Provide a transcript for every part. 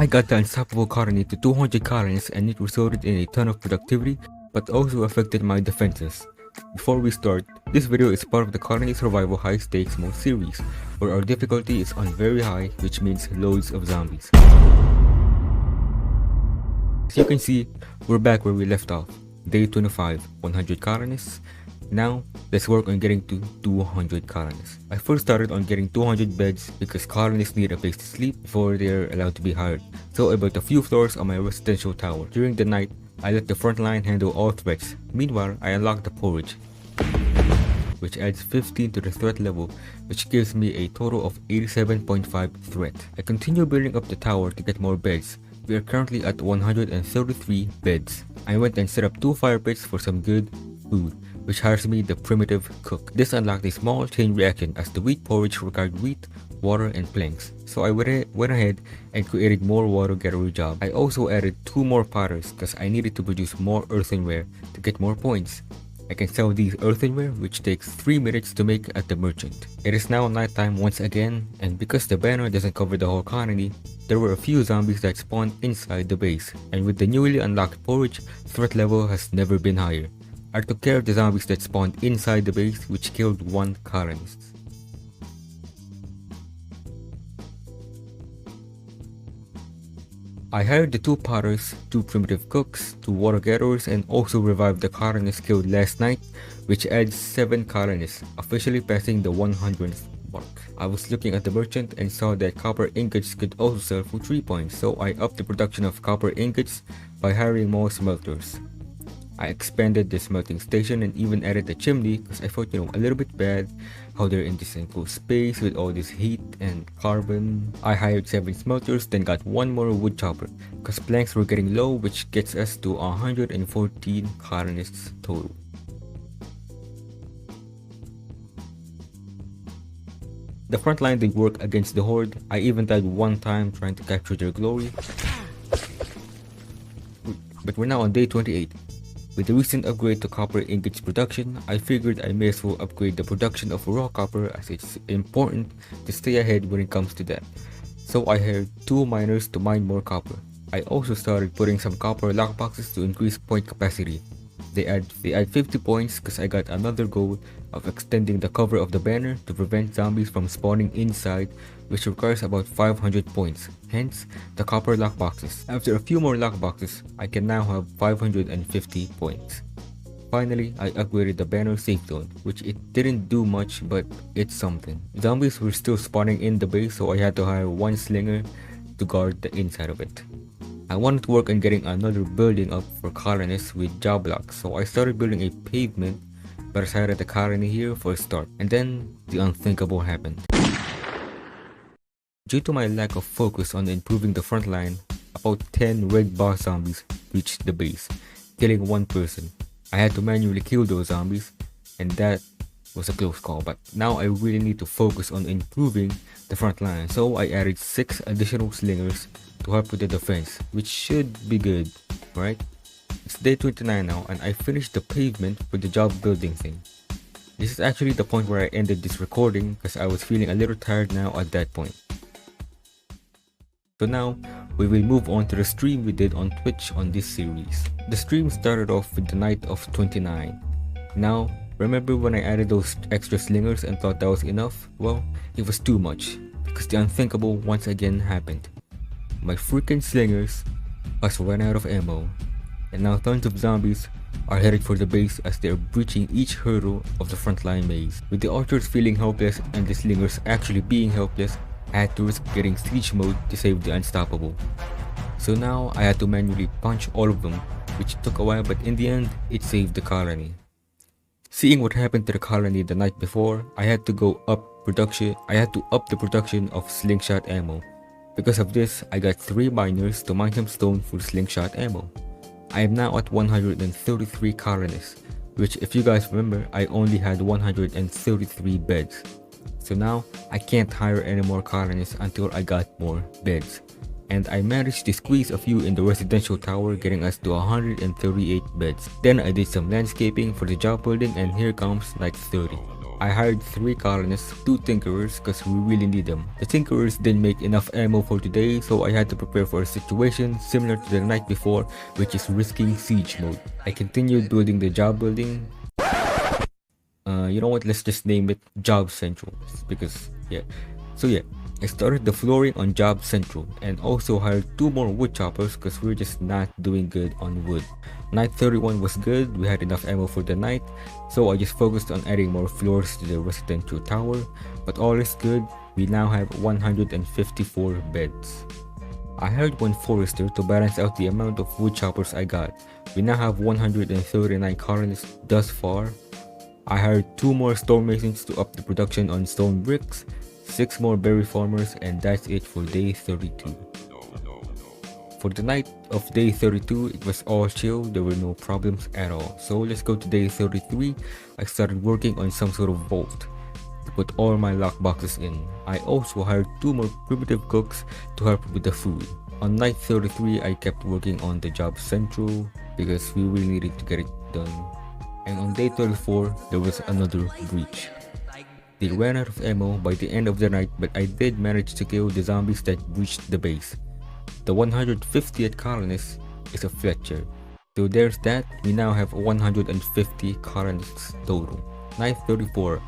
I got the unstoppable colony to 200 colonies and it resulted in a ton of productivity, but also affected my defenses. Before we start, this video is part of the Colony Survival High Stakes Mode series, where our difficulty is on very high, which means loads of zombies. As you can see, we're back where we left off. Day 25, 100 colonists. Now, let's work on getting to 200 colonists. I first started on getting 200 beds because colonists need a place to sleep before they're allowed to be hired. So I built a few floors on my residential tower. During the night, I let the front line handle all threats. Meanwhile, I unlocked the porridge, which adds 15 to the threat level, which gives me a total of 87.5 threat. I continue building up the tower to get more beds. We are currently at 133 beds. I went and set up 2 fire pits for some good food, which hires me the primitive cook. This unlocked a small chain reaction as the wheat porridge required wheat, water, and planks. So I went ahead and created more water gallery job. I also added 2 more potters because I needed to produce more earthenware to get more points. I can sell these earthenware, which takes 3 minutes to make at the merchant. It is now nighttime once again, and because the banner doesn't cover the whole colony, there were a few zombies that spawned inside the base, and with the newly unlocked porridge, threat level has never been higher. I took care of the zombies that spawned inside the base, which killed 1 colonist. I hired the 2 potters, 2 primitive cooks, 2 water gatherers, and also revived the colonists killed last night, which adds 7 colonists, officially passing the 100th mark. I was looking at the merchant and saw that copper ingots could also sell for 3 points, so I upped the production of copper ingots by hiring more smelters. I expanded the smelting station and even added a chimney because I thought, a little bit bad how they're in this enclosed space with all this heat and carbon. I hired 7 smelters, then got 1 more wood chopper because planks were getting low, which gets us to 114 colonists total. The front line did work against the horde. I even died 1 time trying to capture their glory. But we're now on day 28. With the recent upgrade to copper ingots production, I figured I may as well upgrade the production of raw copper as it's important to stay ahead when it comes to that. So I hired 2 miners to mine more copper. I also started putting some copper lockboxes to increase point capacity. They add 50 points because I got another goal of extending the cover of the banner to prevent zombies from spawning inside, which requires about 500 points, hence the copper lockboxes. After a few more lockboxes, I can now have 550 points. Finally, I upgraded the banner safe zone, which it didn't do much, but it's something. Zombies were still spawning in the base, so I had to hire 1 slinger to guard the inside of it. I wanted to work on getting another building up for colonists with job blocks, so I started building a pavement, but I decided the colony here for a start, and then the unthinkable happened. Due to my lack of focus on improving the front line, about 10 red bar zombies reached the base, killing 1 person. I had to manually kill those zombies, and that was a close call, but now I really need to focus on improving the front line, so I added 6 additional slingers to help with the defense, which should be good, right? It's day 29 now, and I finished the pavement for the job building thing. This is actually the point where I ended this recording because I was feeling a little tired now at that point. So now, we will move on to the stream we did on Twitch on this series. The stream started off with the night of 29. Now, remember when I added those extra slingers and thought that was enough? Well, it was too much, because the unthinkable once again happened. My freaking slingers has run out of ammo, and now tons of zombies are headed for the base as they are breaching each hurdle of the frontline maze. With the archers feeling helpless and the slingers actually being helpless, I had to risk getting siege mode to save the unstoppable. So now I had to manually punch all of them, which took a while, but in the end, it saved the colony. Seeing what happened to the colony the night before, I had to up the production of slingshot ammo. Because of this, I got 3 miners to mine some stone for slingshot ammo. I am now at 133 colonists, which if you guys remember, I only had 133 beds. So now, I can't hire any more colonists until I got more beds. And I managed to squeeze a few in the residential tower, getting us to 138 beds. Then I did some landscaping for the job building, and here comes like 30. I hired 3 colonists, 2 tinkerers because we really need them. The tinkerers didn't make enough ammo for today, so I had to prepare for a situation similar to the night before, which is risking siege mode. I continued building the job building. You know what, let's just name it Job Central, because I started the flooring on Job Central and also hired 2 more wood choppers because we're just not doing good on wood. Night 31 was good, we had enough ammo for the night, so I just focused on adding more floors to the residential tower, but all is good, we now have 154 beds. I hired 1 forester to balance out the amount of wood choppers I got. We now have 139 colonists thus far. I hired 2 more stonemasons to up the production on stone bricks, 6 more berry farmers, and that's it for day 32. For the night of day 32, it was all chill, there were no problems at all. So let's go to day 33. I started working on some sort of vault to put all my lock boxes in. I also hired 2 more primitive cooks to help with the food. On night 33, I kept working on the Job Central because we really needed to get it done. And on day 34, there was another breach. They ran out of ammo by the end of the night, but I did manage to kill the zombies that breached the base. The 150th colonist is a Fletcher. So there's that, we now have 150 colonists total. Night 34,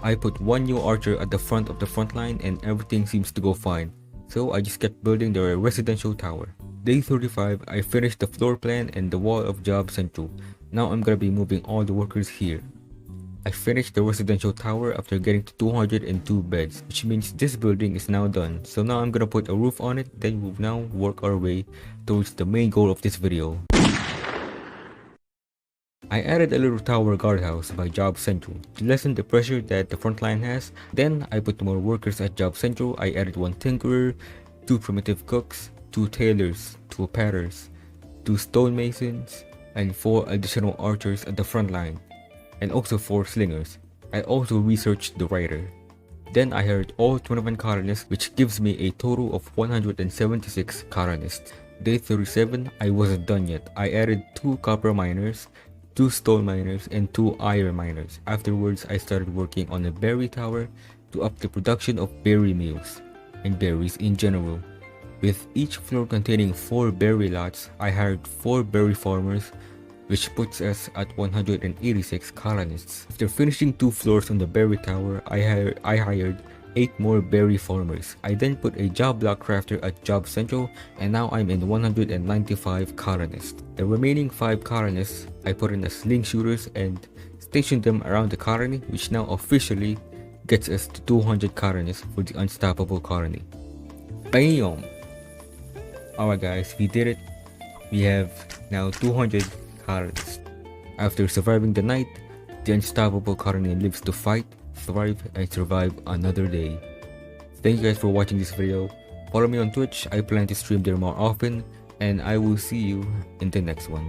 I put 1 new archer at the front of the front line and everything seems to go fine. So I just kept building the residential tower. Day 35, I finished the floor plan and the wall of Job Central. Now I'm gonna be moving all the workers here. I finished the residential tower after getting to 202 beds, which means this building is now done. So now I'm gonna put a roof on it, then we'll now work our way towards the main goal of this video. I added a little tower guardhouse by Job Central to lessen the pressure that the front line has. Then I put more workers at Job Central. I added 1 tinkerer, 2 primitive cooks, 2 tailors, 2 patters, 2 stonemasons, and 4 additional archers at the front line, and also 4 slingers. I also researched the writer. Then I hired all 21 colonists, which gives me a total of 176 colonists. Day 37, I wasn't done yet. I added 2 copper miners, 2 stone miners, and 2 iron miners. Afterwards, I started working on a berry tower to up the production of berry meals, and berries in general. With each floor containing 4 berry lots, I hired 4 berry farmers, which puts us at 186 colonists. After finishing 2 floors on the berry tower, I hired 8 more berry farmers. I then put a job block crafter at Job Central, and now I'm in 195 colonists. The remaining 5 colonists, I put in as sling shooters and stationed them around the colony, which now officially gets us to 200 colonists for the unstoppable colony. Bam! Alright guys, we did it. We have now 200 colonists. After surviving the night, the unstoppable colony lives to fight, thrive, and survive another day. Thank you guys for watching this video. Follow me on Twitch, I plan to stream there more often, and I will see you in the next one.